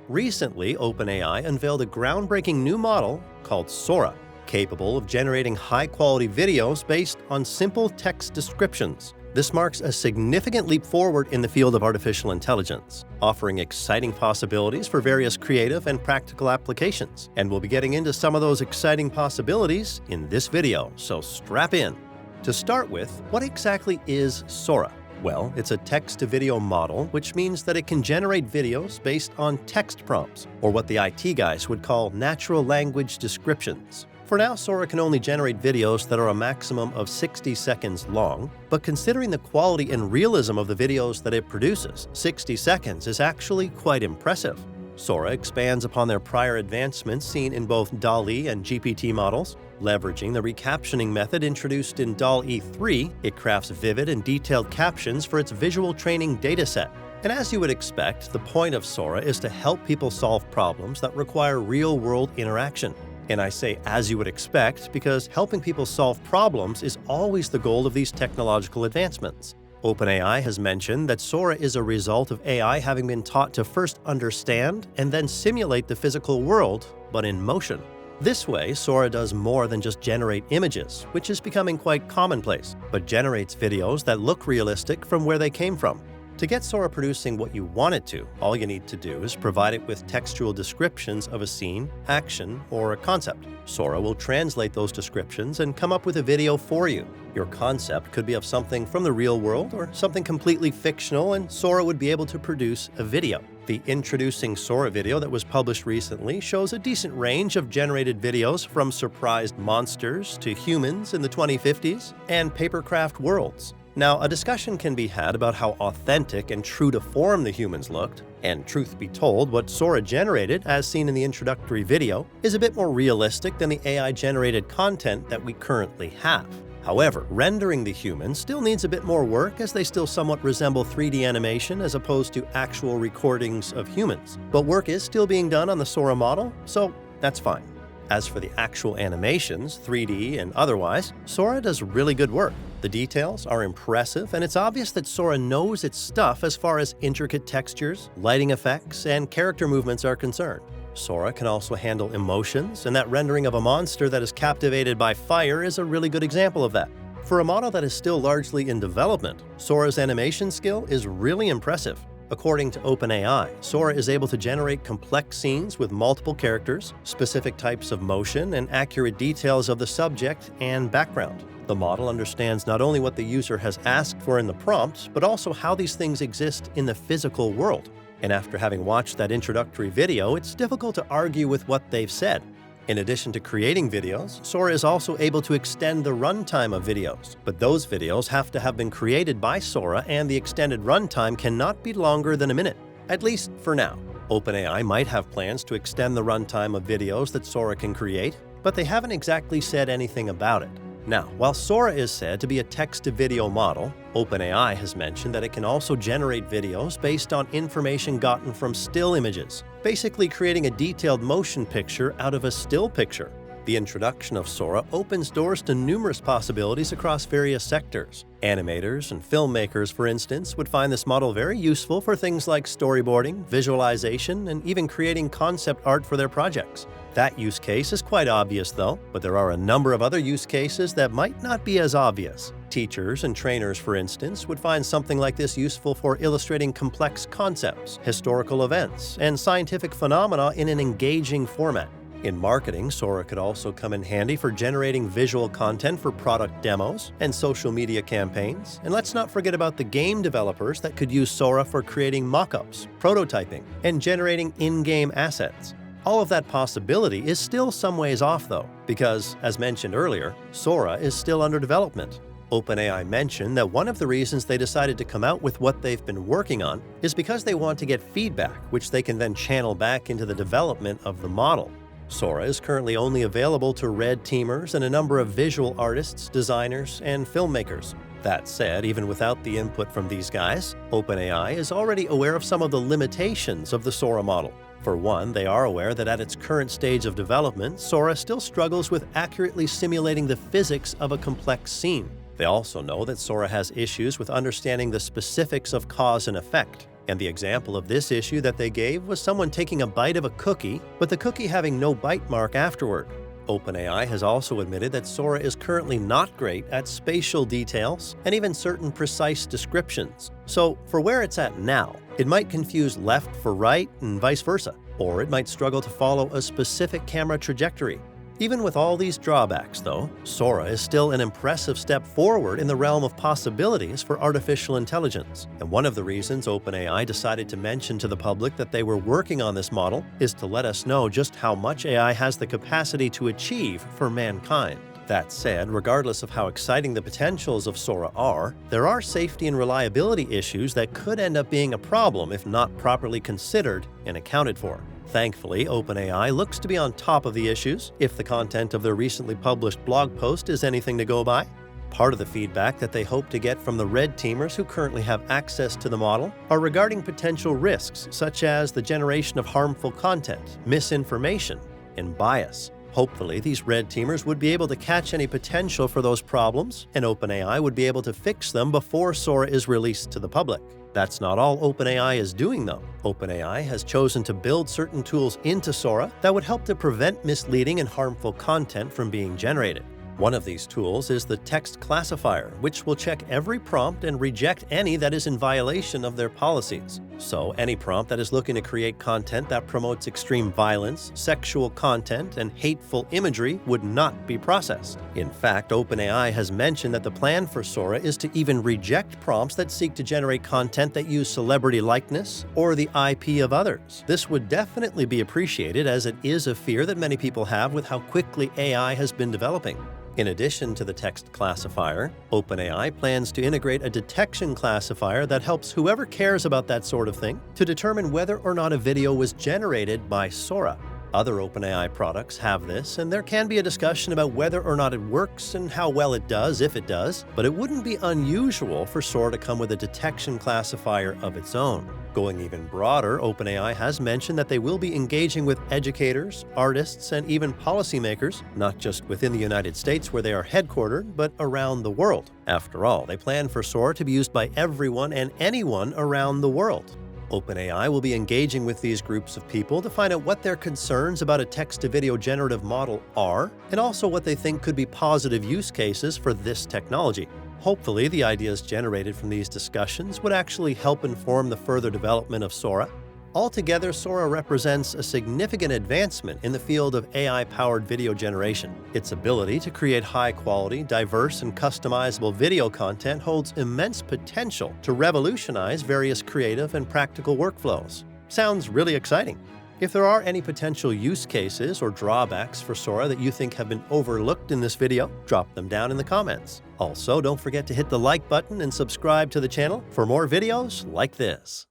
Recently, OpenAI unveiled a groundbreaking new model called Sora, capable of generating high-quality videos based on simple text descriptions. This marks a significant leap forward in the field of artificial intelligence, offering exciting possibilities for various creative and practical applications. And we'll be getting into some of those exciting possibilities in this video, so strap in. To start with, what exactly is Sora? Well, it's a text-to-video model, which means that it can generate videos based on text prompts, or what the IT guys would call natural language descriptions. For now, Sora can only generate videos that are a maximum of 60 seconds long, but considering the quality and realism of the videos that it produces, 60 seconds is actually quite impressive. Sora expands upon their prior advancements seen in both DALL-E and GPT models. Leveraging the recaptioning method introduced in DALL-E 3, it crafts vivid and detailed captions for its visual training dataset. And as you would expect, the point of Sora is to help people solve problems that require real-world interaction. And I say as you would expect because helping people solve problems is always the goal of these technological advancements. OpenAI has mentioned that Sora is a result of AI having been taught to first understand and then simulate the physical world, but in motion. This way, Sora does more than just generate images, which is becoming quite commonplace, but generates videos that look realistic from where they came from. To get Sora producing what you want it to, all you need to do is provide it with textual descriptions of a scene, action, or a concept. Sora will translate those descriptions and come up with a video for you. Your concept could be of something from the real world or something completely fictional, and Sora would be able to produce a video. The Introducing Sora video that was published recently shows a decent range of generated videos from surprised monsters to humans in the 2050s and papercraft worlds. Now, a discussion can be had about how authentic and true to form the humans looked, and truth be told, what Sora generated, as seen in the introductory video, is a bit more realistic than the AI-generated content that we currently have. However, rendering the humans still needs a bit more work as they still somewhat resemble 3D animation as opposed to actual recordings of humans. But work is still being done on the Sora model, so that's fine. As for the actual animations, 3D and otherwise, Sora does really good work. The details are impressive, and it's obvious that Sora knows its stuff as far as intricate textures, lighting effects, and character movements are concerned. Sora can also handle emotions, and that rendering of a monster that is captivated by fire is a really good example of that. For a model that is still largely in development, Sora's animation skill is really impressive. According to OpenAI, Sora is able to generate complex scenes with multiple characters, specific types of motion, and accurate details of the subject and background. The model understands not only what the user has asked for in the prompt, but also how these things exist in the physical world. And after having watched that introductory video, it's difficult to argue with what they've said. In addition to creating videos, Sora is also able to extend the runtime of videos. But those videos have to have been created by Sora, and the extended runtime cannot be longer than a minute, at least for now. OpenAI might have plans to extend the runtime of videos that Sora can create, but they haven't exactly said anything about it. Now, while Sora is said to be a text-to-video model, OpenAI has mentioned that it can also generate videos based on information gotten from still images, basically creating a detailed motion picture out of a still picture. The introduction of Sora opens doors to numerous possibilities across various sectors. Animators and filmmakers, for instance, would find this model very useful for things like storyboarding, visualization, and even creating concept art for their projects. That use case is quite obvious though, but there are a number of other use cases that might not be as obvious. Teachers and trainers, for instance, would find something like this useful for illustrating complex concepts, historical events, and scientific phenomena in an engaging format. In marketing, Sora could also come in handy for generating visual content for product demos and social media campaigns. And let's not forget about the game developers that could use Sora for creating mock-ups, prototyping, and generating in-game assets. All of that possibility is still some ways off though, because, as mentioned earlier, Sora is still under development. OpenAI mentioned that one of the reasons they decided to come out with what they've been working on is because they want to get feedback, which they can then channel back into the development of the model. Sora is currently only available to red teamers and a number of visual artists, designers, and filmmakers. That said, even without the input from these guys, OpenAI is already aware of some of the limitations of the Sora model. For one, they are aware that at its current stage of development, Sora still struggles with accurately simulating the physics of a complex scene. They also know that Sora has issues with understanding the specifics of cause and effect. And the example of this issue that they gave was someone taking a bite of a cookie, but the cookie having no bite mark afterward. OpenAI has also admitted that Sora is currently not great at spatial details and even certain precise descriptions. So, for where it's at now, it might confuse left for right and vice versa, or it might struggle to follow a specific camera trajectory. Even with all these drawbacks, though, Sora is still an impressive step forward in the realm of possibilities for artificial intelligence. And one of the reasons OpenAI decided to mention to the public that they were working on this model is to let us know just how much AI has the capacity to achieve for mankind. That said, regardless of how exciting the potentials of Sora are, there are safety and reliability issues that could end up being a problem if not properly considered and accounted for. Thankfully, OpenAI looks to be on top of the issues, if the content of their recently published blog post is anything to go by. Part of the feedback that they hope to get from the red teamers who currently have access to the model are regarding potential risks such as the generation of harmful content, misinformation, and bias. Hopefully, these red teamers would be able to catch any potential for those problems, and OpenAI would be able to fix them before Sora is released to the public. That's not all OpenAI is doing, though. OpenAI has chosen to build certain tools into Sora that would help to prevent misleading and harmful content from being generated. One of these tools is the text classifier, which will check every prompt and reject any that is in violation of their policies. So, any prompt that is looking to create content that promotes extreme violence, sexual content, and hateful imagery would not be processed. In fact, OpenAI has mentioned that the plan for Sora is to even reject prompts that seek to generate content that use celebrity likeness or the IP of others. This would definitely be appreciated, as it is a fear that many people have with how quickly AI has been developing. In addition to the text classifier, OpenAI plans to integrate a detection classifier that helps whoever cares about that sort of thing to determine whether or not a video was generated by Sora. Other OpenAI products have this, and there can be a discussion about whether or not it works and how well it does, if it does, but it wouldn't be unusual for Sora to come with a detection classifier of its own. Going even broader, OpenAI has mentioned that they will be engaging with educators, artists, and even policymakers, not just within the United States where they are headquartered, but around the world. After all, they plan for Sora to be used by everyone and anyone around the world. OpenAI will be engaging with these groups of people to find out what their concerns about a text-to-video generative model are, and also what they think could be positive use cases for this technology. Hopefully, the ideas generated from these discussions would actually help inform the further development of Sora. Altogether, Sora represents a significant advancement in the field of AI-powered video generation. Its ability to create high-quality, diverse, and customizable video content holds immense potential to revolutionize various creative and practical workflows. Sounds really exciting. If there are any potential use cases or drawbacks for Sora that you think have been overlooked in this video, drop them down in the comments. Also, don't forget to hit the like button and subscribe to the channel for more videos like this.